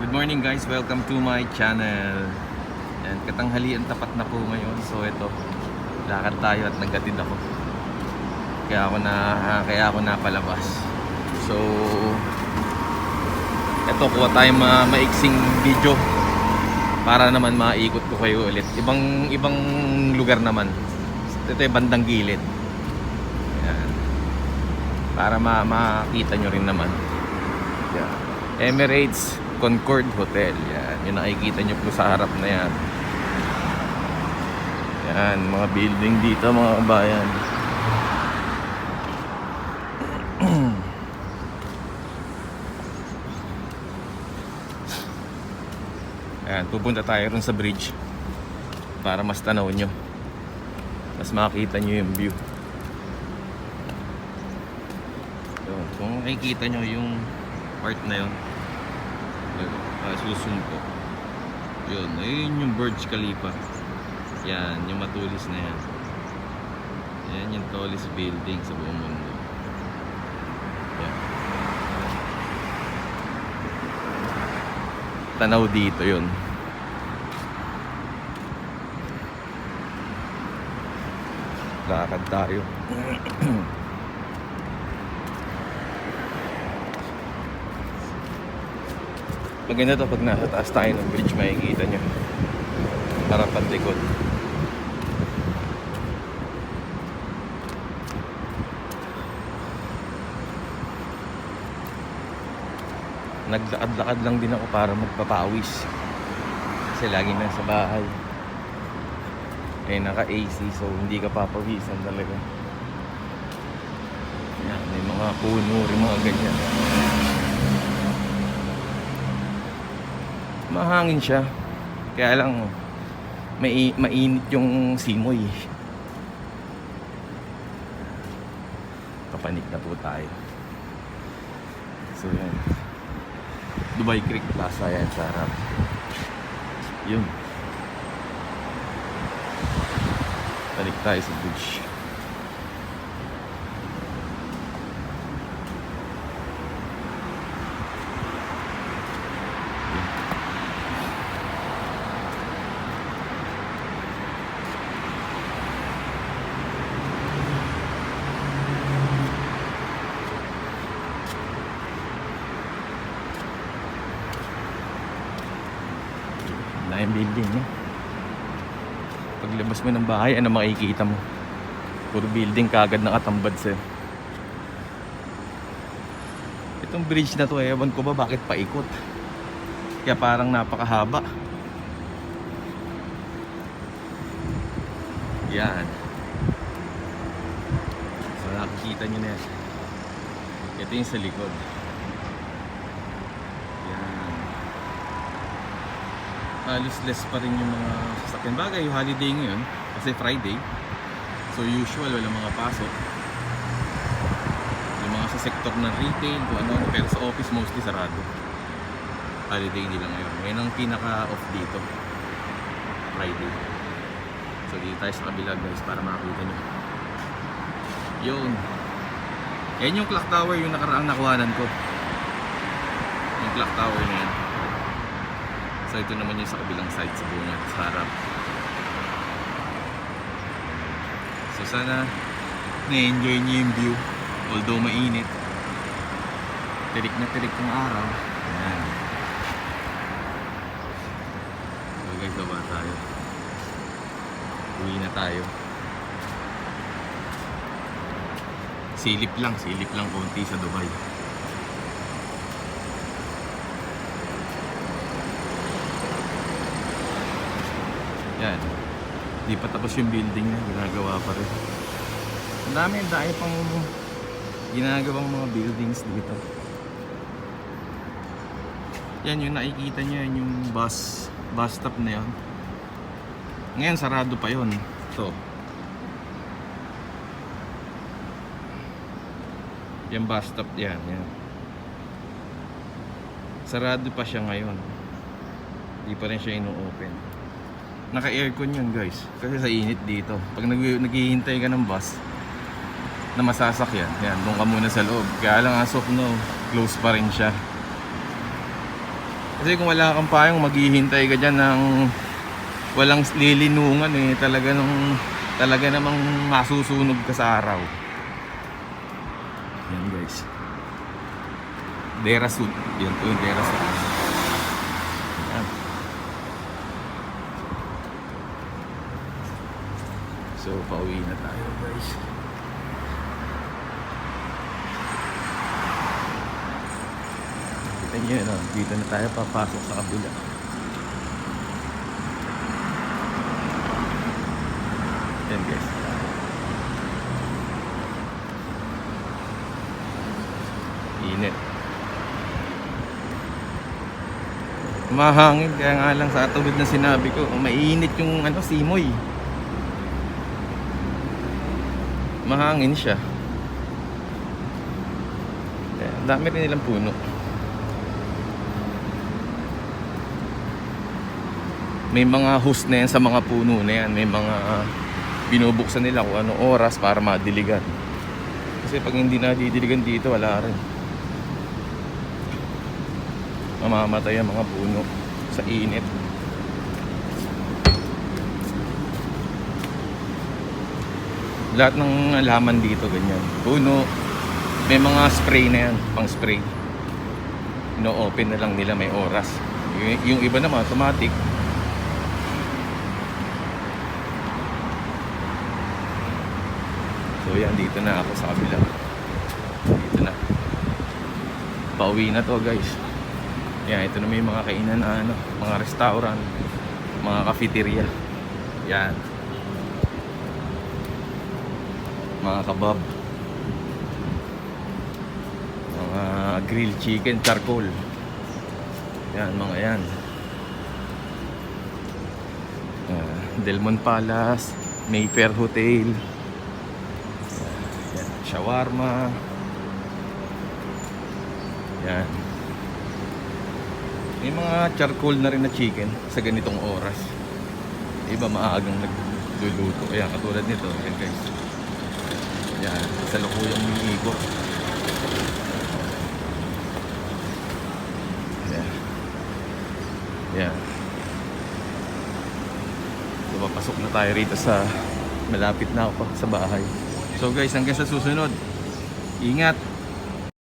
Good morning guys, welcome to my channel. Yan, katanghalian tapat na po ngayon. So ito, lakad tayo at naghatid ako. Kaya ako napalabas. So ito, kuha tayo maiksing video para naman maikot ko kayo ulit. Ibang lugar naman. Ito yung bandang gilid. Yan. Para makita nyo rin naman. Yan. Emirates Concord Hotel. Yan, yung nakikita nyo po sa harap na yan. Yan, mga building dito mga kabayan. Yan, pupunta tayo rin sa bridge para mas tanaw nyo, mas makita nyo yung view. Yun, kung makikita nyo yung part na yun, susumpo yun, ayun yung Burj Khalifa. Yan, yung matulis na yan. Yan yung tallest building sa buong mundo. Yan. Tanaw dito yun. Lakad tayo. Maganda to pag nasa taas tayo ng bridge, makikita nyo para panlikod. Naglakad-lakad lang din ako para magpapawis kasi lagi nasa bahay naka-AC, so hindi ka papawisan talaga. Yan, may mga puno rin, mga ganyan. Mahangin siya, kaya lang mainit yung simoy. Kapanik na po tayo. So yan, Dubai Creek Plaza yan sa harap. Yun, balik tayo sa bridge. Yung building, no? Paglabas mo ng bahay, ano makikita mo? Puro building kagad nakatambad sa'yo. Itong bridge na to, ewan ko ba bakit paikot, kaya parang napakahaba. Yan, so nakikita nyo na yan. Ito yung sa likod. Halos less pa rin yung mga sasakyan. Bagay, yung holiday ngayon kasi Friday, so usual walang mga pasok. Yung mga sa sektor ng retail, kung ano, pero sa office mostly sarado. Holiday nila ngayon. Ngayon ang pinaka-off dito, Friday. So dito tayo sa kabila guys para makakita nyo. Yun, yan yung clock tower, yung nakaraang nakuhanan ko. Yung clock tower na yan. So ito naman yung sa kabilang side, sa bunga, sa harap. So sana na-enjoy nyo yung view, although mainit. Tirik na tirik yung araw. Ayan. So guys, baba tayo. Uwi na tayo. Silip lang konti sa Dubai. Yan, di pa tapos yung building na, ginagawa pa rin. Ang dami pang ginagawang mga buildings dito. Yan yung nakikita nyo, yung bus stop na yun. Ngayon sarado pa yun. So yung bus stop yan. Sarado pa siya ngayon. Di pa rin siya ino-open. Naka-aircon yun guys, kasi sa init dito. Pag naghihintay ka ng bus na masasakyan, yan, doon ka muna sa loob. Kaya lang as of now, close pa rin siya. Kasi kung wala kang payong, maghihintay ka dyan ng walang lilinungan eh. Talaga namang masusunog ka sa araw. Yan guys. Derasuit. Yan po yung Derasuit. Yan. So, pauwi na tayo guys. Kita nyo yun, dito na tayo papasok sa kabila. Yan guys. Init. Mahangin, kaya nga lang sa tulad na sinabi ko, mainit yung simoy. Mahangin siya. Ang dami rin nilang puno. May mga host na yan sa mga puno na yan. May mga binubuksan nila kung anong oras para madiligan. Kasi pag hindi nadidiligan dito, wala rin. Mamamatay ang mga puno sa init. Lahat ng halaman dito ganyan. Puno. May mga spray na yan, pang spray. No-open na lang nila, may oras. Yung iba naman automatic. So yan, dito na ako sa kabila. Dito na. Pauwi na to guys. Yan, ito na may mga kainan na mga restaurant, mga cafeteria. Yan. Mga kebab. Mga grilled chicken, charcoal. Yan, mga yan. Delmon Palace, Mayfair Hotel. Yan, shawarma. Yan. May mga charcoal na rin na chicken sa ganitong oras. Iba maagang nagluluto. Ayan, katulad nito. Ayan guys. Yan, sa lukuyang ikot. Yan. Yan. So, papasok na tayo rito sa malapit na ako sa bahay. So guys, hanggang sa susunod. Ingat!